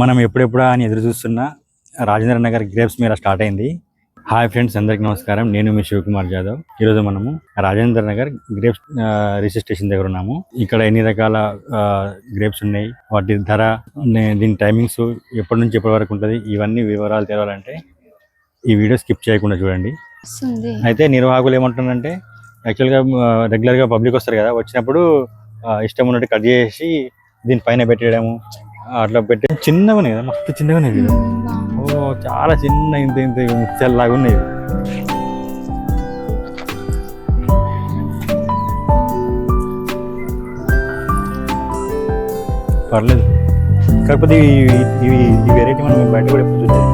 మనం ఎప్పుడెప్పుడా అని ఎదురు చూస్తున్న రాజేంద్ర నగర్ గ్రేప్స్ మీద స్టార్ట్ అయింది. హాయ్ ఫ్రెండ్స్, అందరికీ నమస్కారం. నేను మీ శివకుమార్ జాదవ్. ఈరోజు మనము Rajendra Nagar grapes research station దగ్గర ఉన్నాము. ఇక్కడ ఎన్ని రకాల గ్రేప్స్ ఉన్నాయి, వాటి ధర, దీని టైమింగ్స్, ఎప్పటి నుంచి ఎప్పటి వరకు ఉంటుంది, ఇవన్నీ వివరాలు తెలవాలంటే ఈ వీడియో స్కిప్ చేయకుండా చూడండి. అయితే నిర్వాహకులు ఏమంటున్నారంటే, యాక్చువల్గా రెగ్యులర్గా పబ్లిక్ వస్తారు కదా, వచ్చినప్పుడు ఇష్టం ఉన్నట్టు కట్ చేసి దీనిపైన పెట్టేయడము, అట్లా పెట్టి చిన్నగా ఉన్నాయి కదా, మస్తు చిన్నగా ఉన్నాయి. ఓ చాలా చిన్న ఇంత ఇంత ముత్యాలలాగా ఉన్నాయి. పర్లేదు, కాకపోతే ఇవి ఈ వెరైటీ మనం బయట కూడా ఎప్పుడు చూసాం.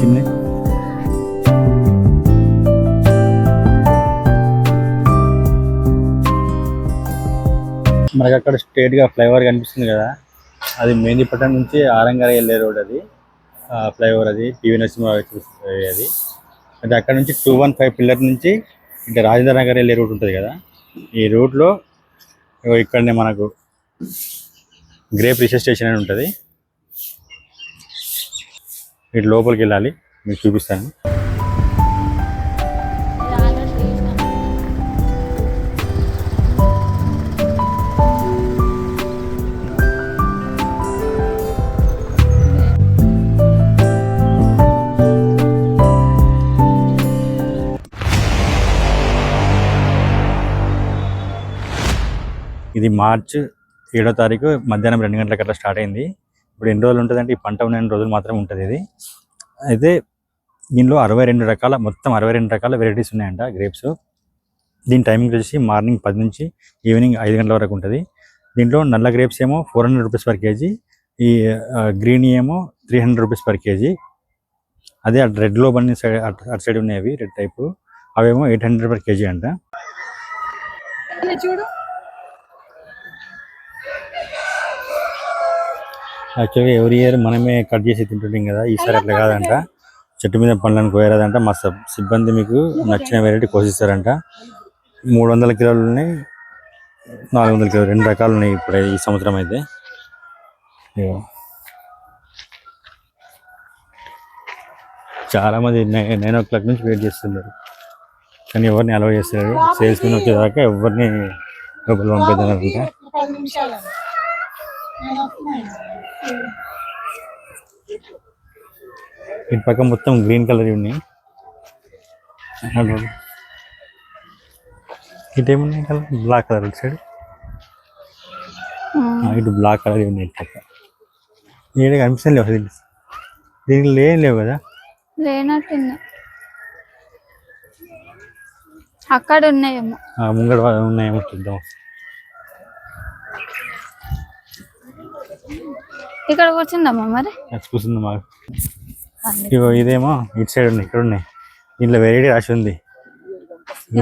చిన్న మనకు అక్కడ స్ట్రేట్గా ఫ్లైఓవర్ కనిపిస్తుంది కదా, అది మెహందీపట్నం నుంచి ఆరంగర వెళ్ళే రోడ్. అది ఫ్లైఓవర్, అది పివి నరసింహ అది. అది అక్కడ నుంచి 215 పిల్లర్ నుంచి అంటే రాజేంద్ర నగర్ వెళ్ళే రూట్ ఉంటుంది కదా, ఈ రూట్లో ఇక్కడనే మనకు గ్రేప్ రిసెర్చ్ స్టేషన్ అని ఉంటుంది. ఇటు లోపలికి వెళ్ళాలి, మీకు చూపిస్తాను. ఇది మార్చ్ 7వ తారీఖు మధ్యాహ్నం 2 గంటలకు అట్లా స్టార్ట్ అయింది. ఇప్పుడు ఎన్ని రోజులు ఉంటుంది అంటే, ఈ పంట ఉన్న రోజులు మాత్రం ఉంటుంది ఇది. అయితే దీనిలో 62 రకాల వెరైటీస్ ఉన్నాయంట గ్రేప్స్. దీని టైమింగ్ వచ్చేసి మార్నింగ్ 10 నుంచి ఈవినింగ్ 5 గంటల వరకు ఉంటుంది. దీంట్లో నల్ల గ్రేప్స్ ఏమో 400 రూపీస్ పర్ కేజీ, ఈ గ్రీన్ ఏమో 300 రూపీస్ పర్ కేజీ. అదే రెడ్ గ్లోబ్ అన్ని అటు సైడ్ ఉన్నాయి, అవి రెడ్ టైపు, అవేమో 800 పర్ కేజీ అంట. చూడు, యాక్చువల్గా ఎవ్రీ ఇయర్ మనమే కట్ చేసి తింటుంటాం కదా, ఈసారి అట్లా కాదంట. చెట్టు మీద పండ్లను కోయరాదంట. మా సిబ్బంది మీకు నచ్చిన వెరైటీ కోసిస్తారంట. 300 కిలోలు ఉన్నాయి, 400 కిలోలు, 2 రకాలు ఉన్నాయి ఇప్పుడు ఈ సంవత్సరం. అయితే చాలామంది 9 o'clock నుంచి వెయిట్ చేస్తున్నారు, కానీ ఎవరిని అలౌ చేస్తున్నారు. సేల్స్ మెన్ వచ్చేదాకా ఎవరిని లోపల పంపిద్దారంట. ఇటు పక్క మొత్తం గ్రీన్ కలర్ ఉన్నాయి. ఇటు ఏమున్నాయి కలర్, బ్లాక్ కలర్. ఇటు సైడ్ ఇటు బ్లాక్ కలర్ ఉన్నాయి. ఇటు పక్క ఏడు కనిపిస్తాను లేవు, దీనికి ఏం లేవు కదా, లేనట్టుంది. అక్కడ ఉన్నాయేమో, ముంగడ ఉన్నాయేమో చూద్దాం. ఇక్కడ కూర్చుందమ్మా, మరి కూర్చుంది మాకు. ఇదేమో ఇటు సైడ్ ఉన్నాయి, ఇక్కడ ఉన్నాయి. దీంట్లో వెరైటీ రాసి ఉంది,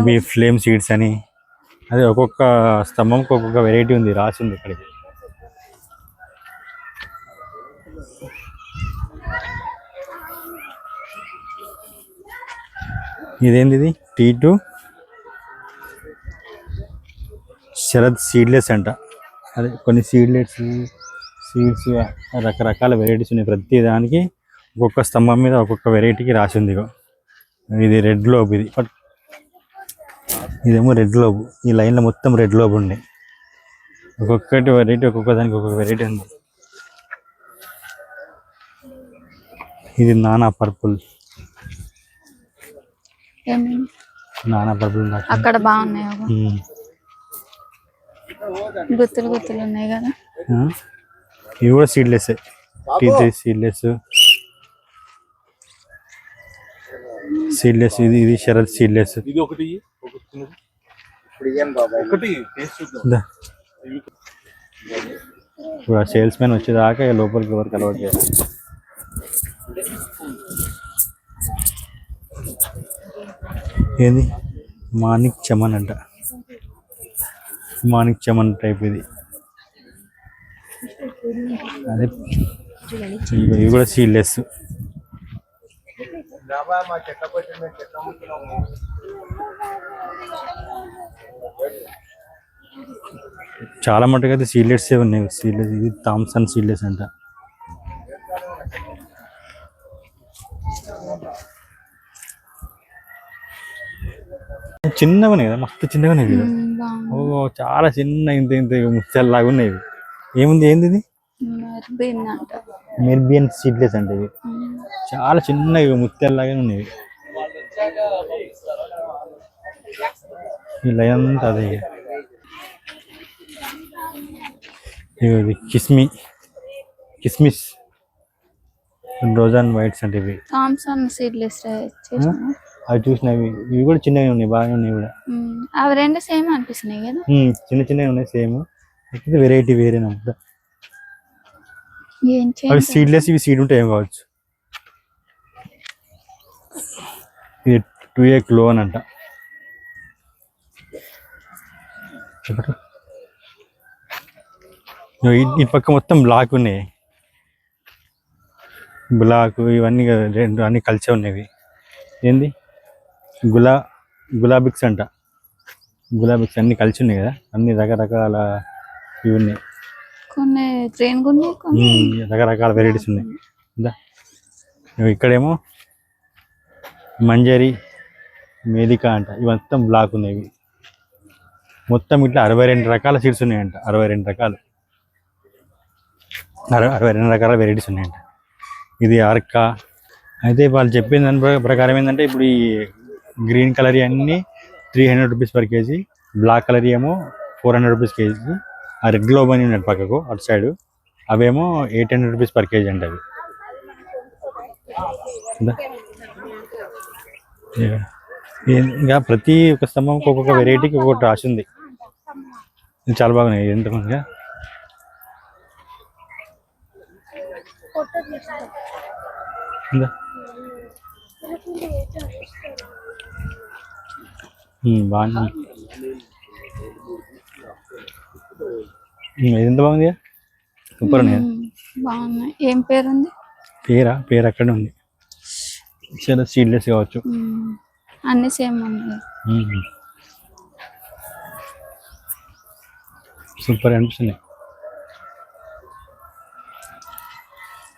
మీ ఫ్లేమ్ సీడ్స్ అని. అదే ఒక్కొక్క స్తంభంకి ఒక్కొక్క వెరైటీ ఉంది, రాసి ఉంది ఇక్కడికి. ఇదేంది, ఇది T2 శరత్ సీడ్లెస్ అంట. అదే కొన్ని సీడ్స్ రకరకాల వెరైటీస్ ఉన్నాయి. ప్రతి దానికి ఒక్కొక్క స్తంభం మీద ఒక్కొక్క వెరైటీకి రాసి ఉంది. ఇది రెడ్ గ్లోబ్, ఇది ఇదేమో రెడ్ గ్లోబ్. ఈ లైన్లో మొత్తం రెడ్ గ్లోబ్ ఉంది. ఒక్కొక్కటి వెరైటీ, ఒక్కొక్క దానికి ఒక్కొక్క వెరైటీ ఉంది. ఇది నానా పర్పుల్ అక్కడ బాగున్నాయి, గుత్తులు గుత్తులు ఉన్నాయి కదా. ఇవి కూడా సీడ్లెస్, T3 సీడ్లెస్. ఇది శరత్ సీడ్లెస్. ఇప్పుడు ఆ సేల్స్ మెన్ వచ్చేదాకా లోపలికి ఎవరికి అలవాటు చేయాలి. ఏది మాణిక్ చమన్ అంట, మాణిక్ చమన్ టైప్. ఇది అదే, ఇవి కూడా సీడ్లెస్. చాలా మటుకు అయితే సీడ్లెస్ ఉన్నాయి. సీడ్లెస్ ఇది థామ్సన్ సీడ్లెస్ అంట. చిన్నగా ఉన్నాయి కదా, మస్తు చిన్నగా ఉన్నాయి ఇవి. బాగుంది. ఓ చాలా చిన్న ఇంత ఇంత ముత్యాలలాగా ఉన్నాయి ఇవి. ఏముంది ఏంది ఇది? మెర్బిన్ అంట. మెర్బియన్ సీడ్లెస్ అంటే ఇవి చాలా చిన్నగా ముత్యాలలాగా ఉన్నాయి. ఈ లైన్ అంతా అదే. ఇది కిస్మిస్ రోజన్ వైట్స్ అంటే ఇవి. థామ్సన్ సీడ్లెస్ చేసిన. అవి చూసినవి ఇవి కూడా చిన్నగా ఉన్నాయి, బాగానే ఉన్నాయి కూడా. అవి రెండు సేమ్ అనిపిస్తున్నాయి కదా. చిన్న చిన్నగా ఉన్నాయి సేమ్, వెరైటీ వేరేనా. ఏం అవి చేయాలి? సీడ్లెస్, ఇవి సీడ్ ఉంటాయి ఏం కావచ్చు. ఇది 2A క్లోన్ అంట. చెప్పండి. ఈ పక్క మొత్తం బ్లాక్ ఉన్నాయి, బ్లాక్ ఇవన్నీ రెండు అన్ని కలిసే ఉన్నాయి. ఏంది గులాబిక్స్ అంట. గులాబిక్స్ అన్ని కలిసి ఉన్నాయి కదా, అన్ని రకరకాల ఇవి ఉన్నాయి. కొన్ని గ్రీన్ ఉన్నాయి, కొన్ని రకరకాల వెరైటీస్ ఉన్నాయి. ఇక్కడేమో మంజరి మేలిక అంట. ఇవి మొత్తం బ్లాక్ ఉన్నాయి. మొత్తం ఇట్లా 62 రకాల సీడ్స్ ఉన్నాయంట. 62 రకాలు, 62 రకాల వెరైటీస్ ఉన్నాయంట. ఇది ఆర్కా. అయితే వాళ్ళు చెప్పిన దాని ప్రకారం ఏంటంటే, ఇప్పుడు ఈ గ్రీన్ కలర్ అన్నీ 300 rupees per KG, black colour ఏమో 400 రూపీస్ కేజీ. ఆ రెడ్ గ్లోబ్ అని ఉన్నట్టు పక్కకు అటు సైడ్ అవేమో 800 రూపీస్ పర్ కేజీ అంట. అవి ఇంకా ప్రతి ఒక్క స్తంభంకి ఒక్కొక్క వెరైటీకి ఒక్కొక్కటి రాసి ఉంది. ఇది చాలా బాగున్నాయి. ఎంత మందిగా బాగుంది. ఇది ఎంత బాగుంది, సూపర్ ఉన్నాయి. బాగున్నాయి. ఏం పేరు ఉంది? పేరు అక్కడే ఉంది. చాలా సీడ్లెస్ కావచ్చు. అన్ని సేమ్ ఉన్నాయి. సూపర్ అనిపిస్తున్నాయి.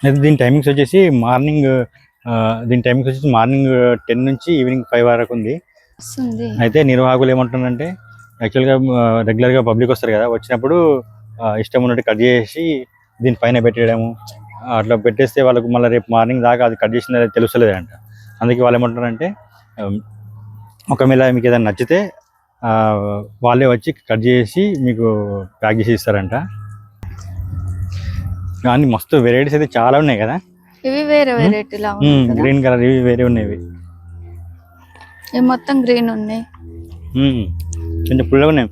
అయితే దీని టైమింగ్స్ వచ్చేసి మార్నింగ్ 10 నుంచి ఈవినింగ్ 5 వరకు ఉంది. అయితే నిర్వాహకులు ఏమంటున్నారంటే, యాక్చువల్గా రెగ్యులర్గా పబ్లిక్ వస్తారు కదా, వచ్చినప్పుడు ఇష్టం ఉన్నట్టు కట్ చేసి దీని పైన పెట్టేయడము, అట్లా పెట్టేస్తే వాళ్ళకు మళ్ళీ రేపు మార్నింగ్ దాకా అది కట్ చేసింది తెలుస్తలేదు అంట. అందుకే వాళ్ళు ఏమంటున్నారంటే, ఒకవేళ మీకు ఏదైనా నచ్చితే వాళ్ళే వచ్చి కట్ చేసి మీకు ప్యాక్ చేసి ఇస్తారంట. కానీ మస్తు వెరైటీస్ అయితే చాలా ఉన్నాయి కదా. ఇవి వేరే వెరైటీ గ్రీన్ కలర్ ఇవి వేరే ఉన్నాయి. ఇవి మొత్తం గ్రీన్ ఉన్నాయి, కొంచెం పుల్లగా ఉన్నాయి.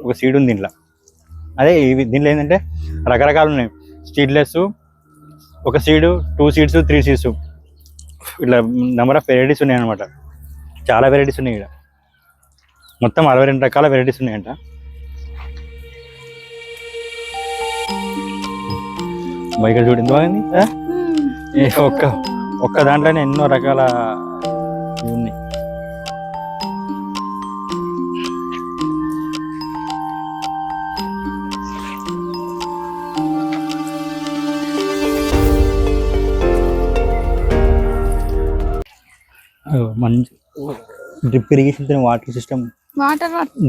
ఒక సీడ్ ఉంది దీంట్లో. అదే ఇవి దీంట్లో ఏంటంటే రకరకాలు ఉన్నాయి. సీడ్లెస్, ఒక సీడు, 2 సీడ్స్, 3 సీడ్స్, ఇట్లా నెంబర్ ఆఫ్ వెరైటీస్ ఉన్నాయి అనమాట. చాలా వెరైటీస్ ఉన్నాయి ఇక్కడ. మొత్తం 62 రకాల వెరైటీస్ ఉన్నాయంట. బయట చూడింది బాగుంది. ఒక్క దాంట్లోనే ఎన్నో రకాల ఇవి ఉన్నాయి. మంచి drip irrigation, water system,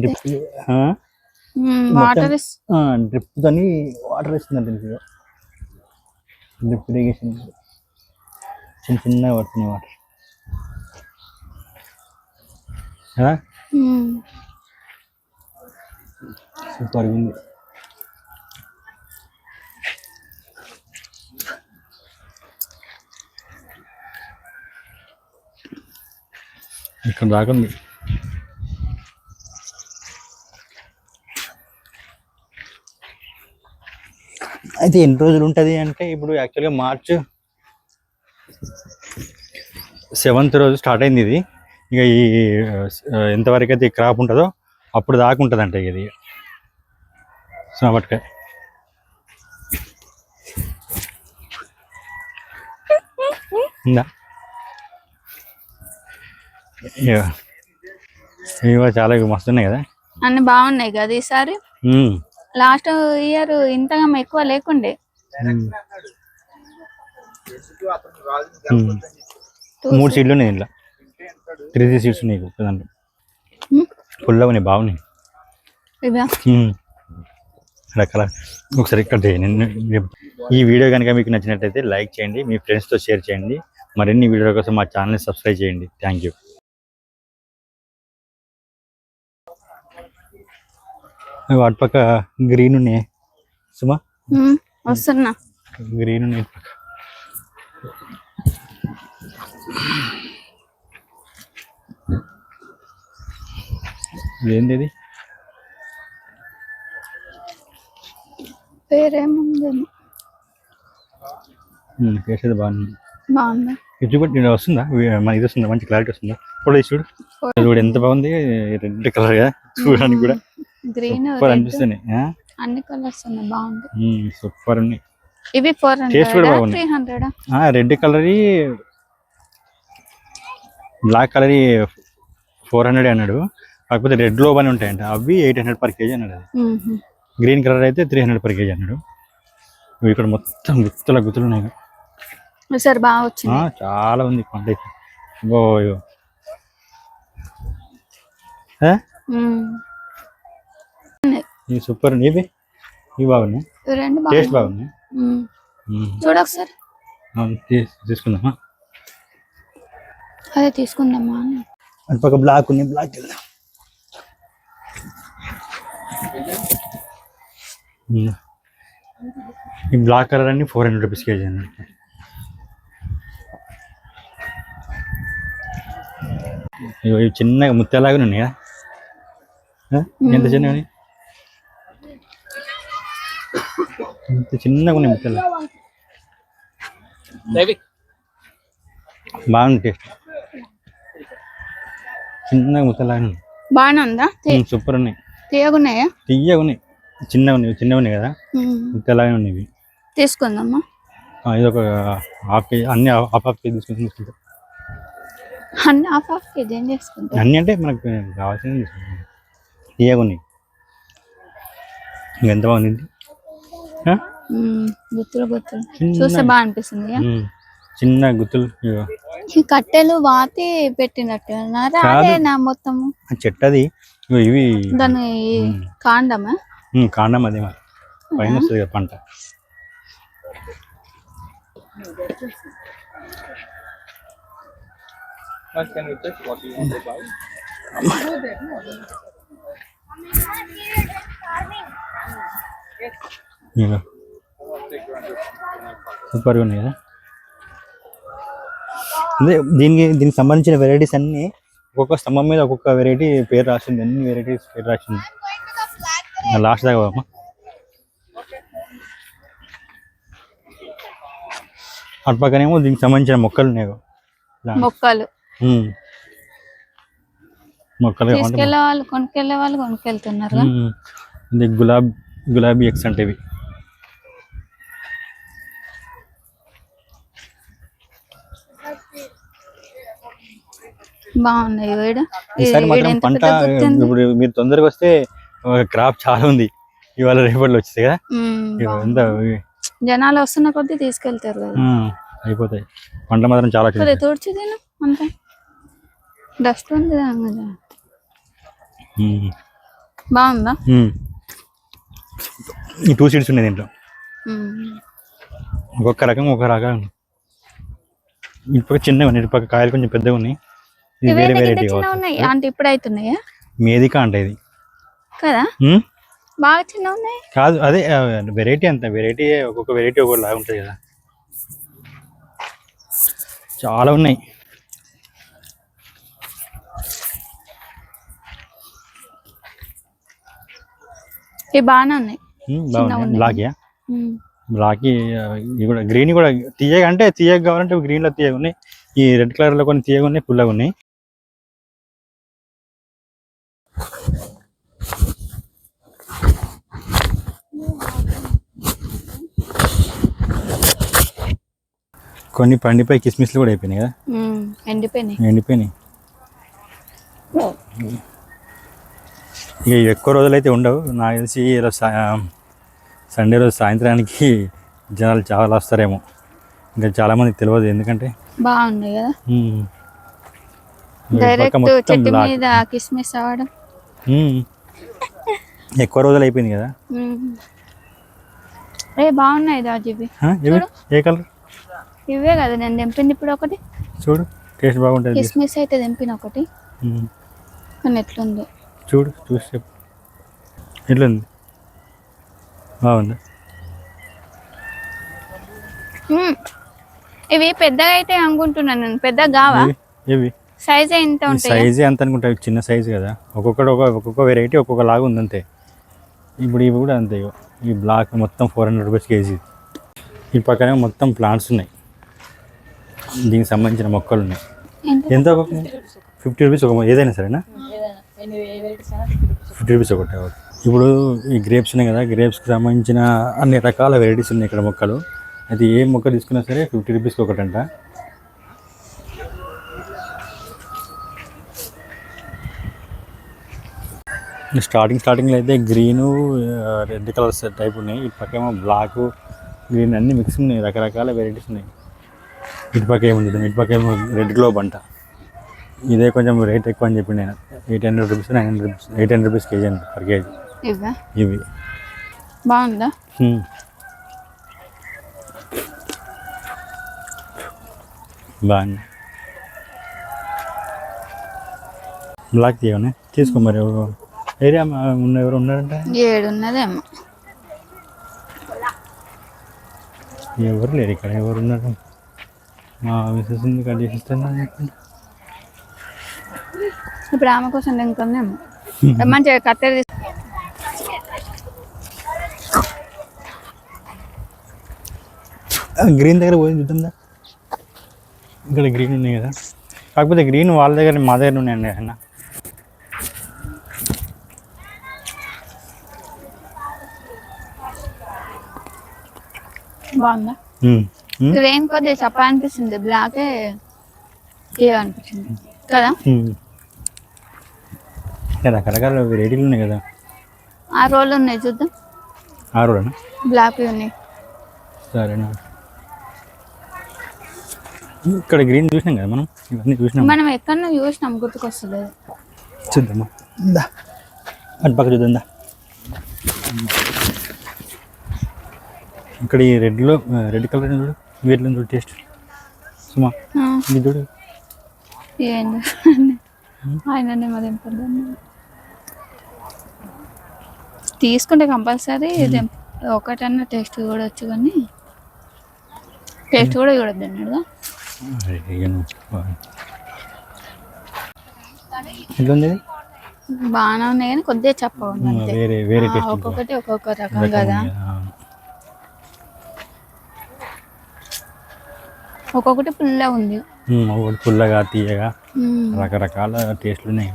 drip తోని వాటర్ ఇస్తుందంట. డ్రిప్ ఇరిగేషన్ చిన్న చిన్నగా పడుతున్నాయి వాటర్ కదా. సూపర్ ఉంది. ఇక్కడ దాకా ఉంది. అయితే ఎన్ని రోజులు ఉంటుంది అంటే, ఇప్పుడు యాక్చువల్గా మార్చ్ 7th రోజు స్టార్ట్ అయింది ఇది. ఇక ఈ ఎంతవరకు అయితే ఈ క్రాప్ ఉంటుందో అప్పుడు దాకా ఉంటుందంట ఇది సోమపట్కాయ. ఉందా? ఇవి చాలా మస్తు ఉన్నాయి కదా, అన్ని బాగున్నాయి కదా. ఈసారి లాస్ట్ ఇయర్ ఇంతగా ఎక్కువ లేకుండే. మూడు సీట్లు ఉన్నాయి ఇంట్లో 3 సీట్స్ ఉన్నాయి దాంట్లో ఫుల్గా ఉన్నాయి బాగున్నాయి ఇవా రకరకాల ఒకసారి ఇక్కడ ఈ వీడియో కనుక మీకు నచ్చినట్లయితే లైక్ చేయండి, మీ ఫ్రెండ్స్తో షేర్ చేయండి. మరిన్ని వీడియోల కోసం మా ఛానల్ని సబ్స్క్రైబ్ చేయండి. Thank you. వాటి పక్క గ్రీన్ ఉన్నాయి సుమా, వస్తున్నా. గ్రీన్ ఉన్నాయి పక్క. ఏంది ఇది పేరేముందేమో. టేస్ట్ అయితే బాగుంది. బాగుందా? ఇది బట్టి వస్తుందా మన ఇది వస్తుందా, మంచి క్లారిటీ వస్తుందా? ఫోటో చూడు చూడు ఎంత బాగుంది, రెడ్ కలర్ గా చూడడానికి కూడా గ్రీన్ సూపర్ అనిపిస్తుంది. అన్ని కలర్స్ ఉన్నాయి, బాగుంది. సూపర్ ఉన్నాయి. ఇవి 400 టేస్ట్ కూడా బాగుంది. 300 రెడ్ కలర్ బ్లాక్ కలర్ 400 అన్నాడు. కాకపోతే రెడ్ లో అని ఉంటాయంట, అవి 800 per kg అన్నాడు. అది గ్రీన్ కలర్ అయితే 300 per kg అన్నాడు. ఇక్కడ మొత్తం గుత్తులు ఉన్నాయి. సరే బాగా వచ్చింది. చాలా ఉంది పంట అయితే. సూపర్ ఉంది. ఇవి బాగున్నాయి, టేస్ట్ బాగున్నాయి. చూడొకసారి తీసుకుందామా? అదే తీసుకుందామా. అటు పక్క బ్లాక్ ఉంది, బ్లాక్ వెళ్దాం. ఈ బ్లాక్ కలర్ అన్ని 400 rupees kg అన్నమాట. ఇవి చిన్నగా ముత్యాలాగా ఉన్నాయా? ఎంత చిన్నగా, ఇంత చిన్నగా ఉన్నాయి ముత్యాలు. బాగుంది టేస్ట్, చిన్నగా ముత్యాలాగా ఉన్నాయి. బాగానే ఉందా? సూపర్ ఉన్నాయి. తీయగున్నాయా? తీయగా ఉన్నాయి, చిన్నగా ఉన్నాయి కదా, ముత్యాలాగా ఉన్నాయి ఇవి. తీసుకుందామా? ఇది ఒక ½ kg, అన్ని హాఫ్ కేజీ తీసుకుంటాం. అన్ని హాఫ్ కేజీ ఏం చేసుకుంటాం? అన్ని అంటే మనకు కావాల్సిన తీసుకుంటాం. తీయగా ఉన్నాయి. ఎంత బాగుంది, గుత్తులు చూస్తే బాగా అనిపిస్తుంది. చిన్న గుత్తులు. ఈ కట్టెలు వాతి పెట్టినట్టు నా మొత్తం చెట్టు అది. ఇవి దాని కాండమా? కాండం అదే మరి పైన వస్తుంది కదా పంట. సూపర్గా ఉన్నాయి కదా. అదే దీనికి సంబంధించిన వెరైటీస్ అన్ని ఒక్కొక్క స్తంభం మీద ఒక్కొక్క వెరైటీ పేరు రాసింది, అన్ని వెరైటీస్ పేరు రాసింది. లాస్ట్ దాకా బాబా. అటు పక్కనేమో దీనికి సంబంధించిన మొక్కలు ఉన్నాయి. మొక్కలు తీసుకెళ్లే వాళ్ళు కొనుక్కెళ్లే వాళ్ళు కొనుక్కెళ్తున్నారు. ఇది గులాబీ ఎక్స్ అంటే ఇవి. బాగున్నాయి. ఈసారి మాత్రం పంట ఇప్పుడు మీరు తొందరగా వస్తే క్రాప్ చాలా ఉంది. ఇవాళ రేపట్లో వచ్చింది కదా, ఎంత జనాలు వస్తున్న కొద్దీ తీసుకెళ్తారు కదా, అయిపోతాయి. పంట మాత్రం చాలా తోడ్చిదేనా అంతా డస్ట్ ఉంది. బాగుందా? ఈ 2 సీడ్స్ ఉన్నాయి దీంట్లో, ఒక్కొక్క రకం ఒక రకం. ఇటు చిన్నగా ఉన్నాయి, ఇటు పక్క కాయలు కొంచెం పెద్దగా ఉన్నాయి. ఇది వేరే వెరైటీ అంటే ఇప్పుడు అవుతున్నాయా? మేదికా అంటే ఇది కదా, బాగా చిన్న ఉన్నాయి. కాదు అదే వెరైటీ, అంత వెరైటీ ఒక్కొక్క వెరైటీ ఒక్కొక్కలాగా ఉంటుంది కదా. చాలా ఉన్నాయి. ఇవి బాగానే ఉన్నాయి. బ్లాక్ ఇవి కూడా గ్రీన్ కూడా తీయగా, అంటే తీయగా కావాలంటే గ్రీన్ లో తీయగా ఉన్నాయి. ఈ రెడ్ కలర్ లో కొన్ని తీయగా ఉన్నాయి, పుల్లగా ఉన్నాయి. కొన్ని పండిపోయి కిస్మిస్లు కూడా అయిపోయినాయి కదా, ఎండిపోయినాయి. ఇక ఎక్కువ రోజులు అయితే ఉండవు నాకు తెలిసి. ఈరోజు సండే రోజు సాయంత్రానికి జనాలు చాలా వస్తారేమో. ఇంకా చాలామందికి తెలియదు ఎందుకంటే బాగున్నాయి కదా ఉమ్, ఈ పక్క డైరెక్ట్ మొత్తం చెట్టు బ్లాక్. మీద కిస్మిస్ అవ్వడం. ఉమ్, ఎక్కువ రోజులు అయిపోయింది కదా. ఏ బాగున్నాయి రాజీవి. ఇవి ఏ కలర్ ఇవే కదా నేను తెంపింది ఇప్పుడు ఒకటి. చూడు టేస్ట్ బాగుంటుంది. కిస్మిస్ అయితే తెంపిన ఒకటి. ఉమ్, కానీ ఎట్లుందో చూడు చూసి చెప్పు ఎట్లుంది, బాగుందా? ఇవి పెద్దగా అయితే అనుకుంటున్నాను నేను. పెద్దగా కావా? ఇవి సైజ్ ఎంత ఉంటాయి? సైజే అంత అనుకుంటా, చిన్న సైజు కదా. ఒక్కొక్క వెరైటీ ఒక్కొక్క లాగా ఉంది అంతే. ఇప్పుడు ఇవి కూడా అంతే. ఇగో ఈ బ్లాక్ మొత్తం 400 రూపీస్ కేజీ. ఈ పక్కనే మొత్తం ప్లాంట్స్ ఉన్నాయి, దీనికి సంబంధించిన మొక్కలు ఉన్నాయి. ఎంత 50 రూపీస్ ఒక ఏదైనా సరేనా? 50 రూపీస్ ఒకటి. ఇప్పుడు ఈ గ్రేప్స్ ఉన్నాయి కదా, గ్రేప్స్కి సంబంధించిన అన్ని రకాల వెరైటీస్ ఉన్నాయి ఇక్కడ మొక్కలు. అయితే ఏ మొక్క తీసుకున్నా సరే 50 రూపీస్కి ఒకటంట. స్టార్టింగ్లో అయితే గ్రీను రెడ్ కలర్స్ టైప్ ఉన్నాయి. ఇటు పక్క ఏమో బ్లాక్ గ్రీన్ అన్నీ మిక్స్ ఉన్నాయి, రకరకాల వెరైటీస్ ఉన్నాయి. ఇటు పక్క ఏముంది, ఇటు పక్క ఏమో రెడ్ గ్లోబ్ అంట. ఇదే కొంచెం రేట్ ఎక్కువ అని చెప్పిండు ఆయన. 800 రూపీస్ 900 రూపీస్ 800 రూపీస్ కేజీ అంట పర్ కేజీ. ఇవి బాగుందా? బాగుంది. బ్లాక్ తీయనే తీసుకో మరి. ఏరియా ఎవరు ఉన్నారంట? 7 ఉన్నదేమో. ఎవరు లేరు ఇక్కడ. ఎవరు ఉన్నారు? మా మిసెస్ కట్ చేసిస్తాను చెప్పండి. ఇప్పుడు ఆమె కోసం తింటుందేమో. మంచిగా కత్తెర గ్రీన్ దగ్గర పోయి చూద్దాందా. ఇక్కడ గ్రీన్ ఉన్నాయి కదా, కాకపోతే గ్రీన్ వాళ్ళ దగ్గర మా దగ్గర ఉన్నాయండి అన్న. బాగుందా? గ్రీన్ కొద్దిగా చప్ప అనిపిస్తుంది, బ్లాకే అనిపించింది కదా. రకరకాల వెరైటీలు ఉన్నాయి కదా. 6 రోజులు ఉన్నాయి చూద్దాం. 6 రోజునా? బ్లాక్ ఉన్నాయి. సరేనా. ఇక్కడ గ్రీన్ చూసినాం కదా మనం, ఇవన్నీ చూసినాం. మనం ఎక్కడో చూసినాం, గుర్తుకొస్తలేదు. చూద్దామా, అటు పక్క చూద్దా. ఇక్కడ ఈ రెడ్ కలర్ చూడు, వీటిలో చూడు టేస్ట్ సుమా ఇది చూడు. ఏంది ఆయననే మరి తీసుకుంటే కంపల్సరీ ఒకటన్నా టేస్ట్ కూడా వచ్చు, కానీ టేస్ట్ కూడా చూడద్దు అన్నాడుగా. ఎట్లుంది? బాగానే ఉన్నాయి కానీ కొద్దిగా చప్పగా ఉంది అంతే. వేరే టేస్ట్, ఒక్కొక్కటి ఒక్కొక్క రకం కదా. ఒక్కొక్కటి పుల్లగా ఉంది, ఒకటి పుల్లగా తీయగా రకరకాల టేస్ట్లు ఉన్నాయి.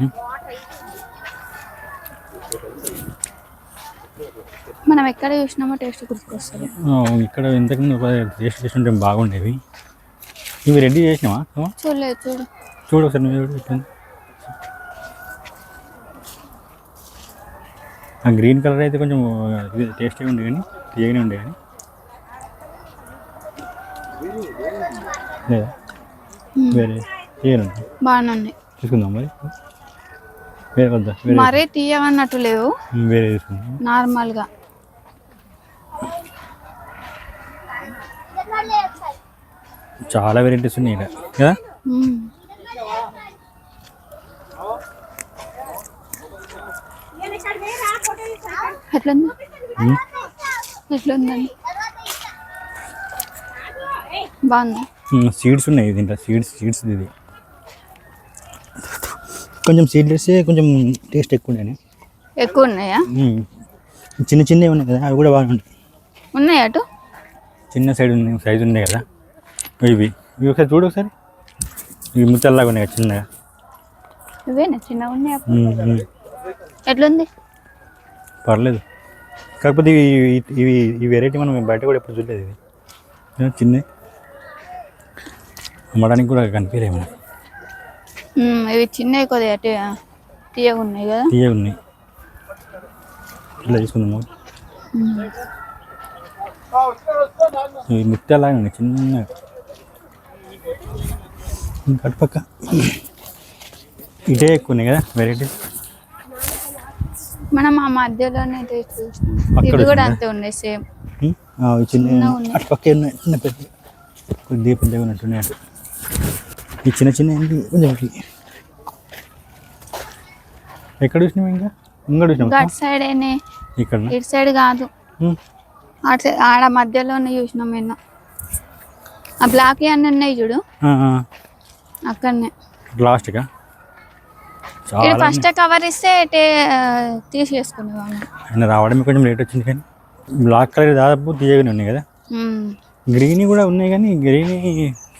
మనం ఎక్కడ చూసినామో టేస్ట్ గుర్తుకొస్తుంది. ఇక్కడ ఇంతకుముందు ఒక టేస్ట్ చేస్తుంటే బాగుండేవి. ఇవి రెడీ చేసినావా? చూడలేదు, చూడు ఒకసారి నువ్వు చూడు ఎట్లుంది. ఆ గ్రీన్ కలర్ అయితే కొంచెం టేస్టీగా ఉండే కానీ తీయగానే ఉండే కానీ లేదా వేరే తీయనుంది. బాగానే ఉన్నాయి. తీసుకుందాం మరి. వేరే వద్దా? మరీ తీయవన్నట్టు లేవు, వేరే తీసుకుందాం నార్మల్గా. చాలా వెరైటీస్ ఉన్నాయి ఇక్కడ కదా. ఎట్లుంది? ఎట్లుందండి? బాగుంది. సీడ్స్ ఉన్నాయి దీంట్లో, సీడ్స్ ఇది కొంచెం సీడ్లెస్, కొంచెం టేస్ట్ ఎక్కువ ఉన్నాయి. ఎక్కువ ఉన్నాయా? చిన్న చిన్నవి ఉన్నాయి కదా, అవి కూడా బాగుంటాయి. ఉన్నాయి అటు చిన్న సైజు ఉన్నాయి కదా ఇవి. ఒకసారి చూడు, ఒకసారి ఇవి ముచ్చల్లాగా ఉన్నాయి కదా చిన్నగా. ఇవేనా చిన్నగా ఉన్నాయి? ఎట్లుంది? పర్లేదు, కాకపోతే ఈ వెరైటీ మనం బయట కూడా ఎప్పుడు చూడలేదు. ఇది చిన్న అమ్మడానికి కూడా కనిపించలేము మనకు. ఇవి చిన్నవి కొద్దిగా తీయగా ఉన్నాయి కదా. తీయగా ఉన్నాయి. ఇట్లా తీసుకుందాము. ఇవి ముత్యాలాగా ఉన్నాయి చిన్నగా. ఇంకా అటు పక్క ఇటే ఎక్కువ ఉన్నాయి కదా వెరైటీస్. మనం ఆ మధ్యలోనే చూసినాం. అక్కడ ఇది కూడా వచ్చిందా? అంతే ఉన్నాయి సేమ్. చిన్న చిన్నగా ఉన్నాయి. అటు పక్క ఉన్నాయి, చిన్న పెద్ద కొద్దిగా పెద్దగా ఉన్నట్టున్నాయి అటు. ఈ చిన్న చిన్న ఏంటి కొంచెం ఎక్కడ చూసినావు ఇంకా చూసినాం అటు సైడ్ అయినా ఇక్కడ ఇటు సైడ్ కాదు, అటు సైడ్ ఆడ మధ్యలోనే చూసినాం ఎన్నో. ఆ బ్లాక్ అన్నీ ఉన్నాయి చూడు అక్కడనే. లాస్ట్గా ఇది చాలా ఫస్ట్ కవర్ ఇస్తే తీసేసుకునేవాళ్ళం. ఆయన రావడమే కొంచెం లేట్ వచ్చింది, కానీ బ్లాక్ కలర్ దాదాపు తీయగానే ఉన్నాయి కదా. గ్రీన్ కూడా ఉన్నాయి కానీ గ్రీన్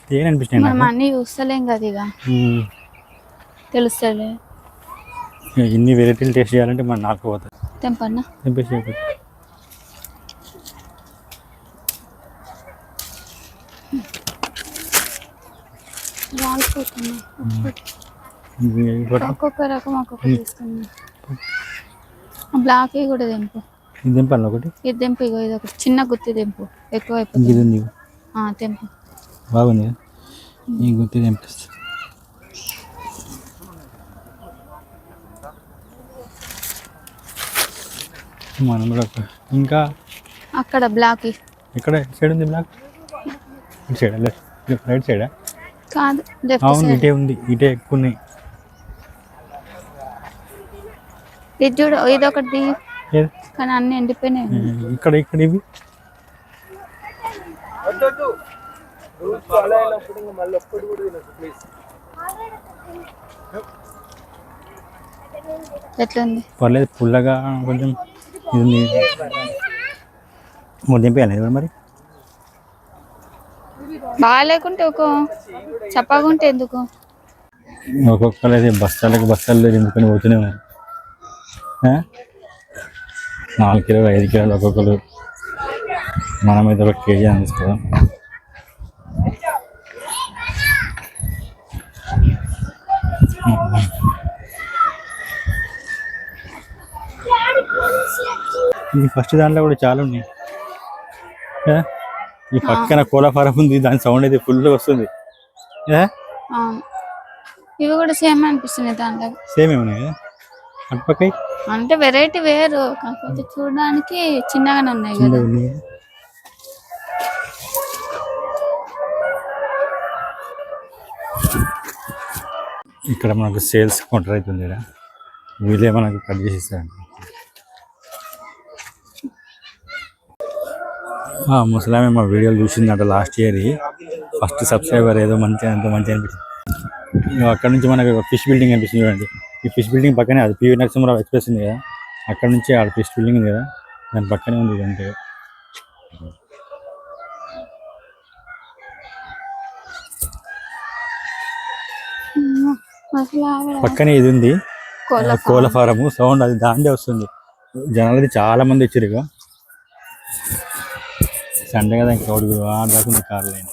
తీయని అనిపిస్తున్నాయి మనం నాకు. అన్నీ చూస్తలేం కదా ఇక, తెలుస్తలే. ఇన్ని వెరైటీలు టేస్ట్ చేయాలంటే మన నాకు పోతుంది. తెంపన్నా తెంపేసి అయిపోతుంది. ఒక్కొక్క రకం ఒక్కొక్కటి తీసుకున్నాం. బ్లాక్ కూడా తెంపు. ఇది తెంపాలి ఒకటి. ఇది తెంపు. ఇగో ఇది ఒకటి చిన్న గుత్తి తెంపు, ఎక్కువ అయిపోతుంది. ఇది ఉంది తెంపు. బాగుంది కదా, ఈ గుర్తు తెంపిస్తా. మనం కూడా ఇంకా అక్కడ బ్లాక్ ఎక్కడ సైడ్ ఉంది బ్లాక్? ఇటు సైడ్ రైట్ సైడా? కాదు, లెఫ్ట్ అవును సైడ్. ఇటే ఉంది, ఇటే ఎక్కువ ఉన్నాయి. ఇది చూడు, ఇది ఒకటి ఏది? కానీ అన్ని ఎండిపోయినాయి. ఇక్కడ ఇక్కడ ఇవి ఎట్లుంది? పర్లేదు, పుల్లగా కొంచెం ఇది ఉంది. మూడు దింపేయాలి కదా మరి. బాగా లేకుంటే ఒక చప్పగుంటే ఎందుకు? ఒక్కొక్కరు అయితే బస్తాలకు బస్తాలు దింపుకొని పోతూనే ఉన్నారు. 4 కిలోలు 5 కిలోలు ఒక్కొక్కరు. మనమైతే 1 కేజీ అని తీసుకోదాం. ఇది ఫస్ట్ దాంట్లో కూడా చాలా ఉన్నాయి. ఈ పక్కన కోళ్ళ ఫారం ఉంది, దాని సౌండ్ అయితే ఫుల్ వస్తుంది. ఇవి కూడా సేమ్ అనిపిస్తున్నాయి దాంట్లో. సేమ్ ఏమన్నాయి కదా అటు పక్క. అంటే వెరైటీ వేరు, కాకపోతే చూడడానికి చిన్నగానే ఉన్నాయి కదా. ఇక్కడ మనకు సేల్స్ కౌంటర్ అవుతుంది. ఇక్కడ వీళ్ళే మనకు కట్ చేసి ఇస్తారండి. ముసలామే మా వీడియోలు చూసిందంట లాస్ట్ ఇయర్. ఫస్ట్ సబ్స్క్రైబర్ ఏదో మంచిగా ఎంతో మంచిగా అనిపించింది. అక్కడ నుంచి మనకు ఫిష్ బిల్డింగ్ అనిపిస్తుంది చూడండి. ఈ ఫిష్ బిల్డింగ్ పక్కనే అది పివి నరసింహరావు ఎక్స్ప్రెస్ ఉంది కదా, అక్కడ నుంచి ఆడ ఫిష్ బిల్డింగ్ ఉంది కదా, దాని పక్కనే ఉంది ఇదంతే. పక్కనే ఇది ఉంది కోళ్ళ ఫారము. సౌండ్ అది దాందే వస్తుంది. జనాలది చాలా మంది వచ్చారు. ఇక సండే కదా, ఇంకా ఒకటి దాకా కార్లు అయినా.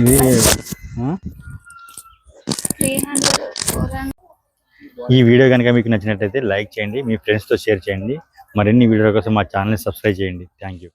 ఇది ఈ వీడియో కనుక మీకు నచ్చినట్లయితే లైక్ చేయండి, మీ ఫ్రెండ్స్తో షేర్ చేయండి. మరిన్ని వీడియోల కోసం మా ఛానల్ని సబ్స్క్రైబ్ చేయండి. Thank you.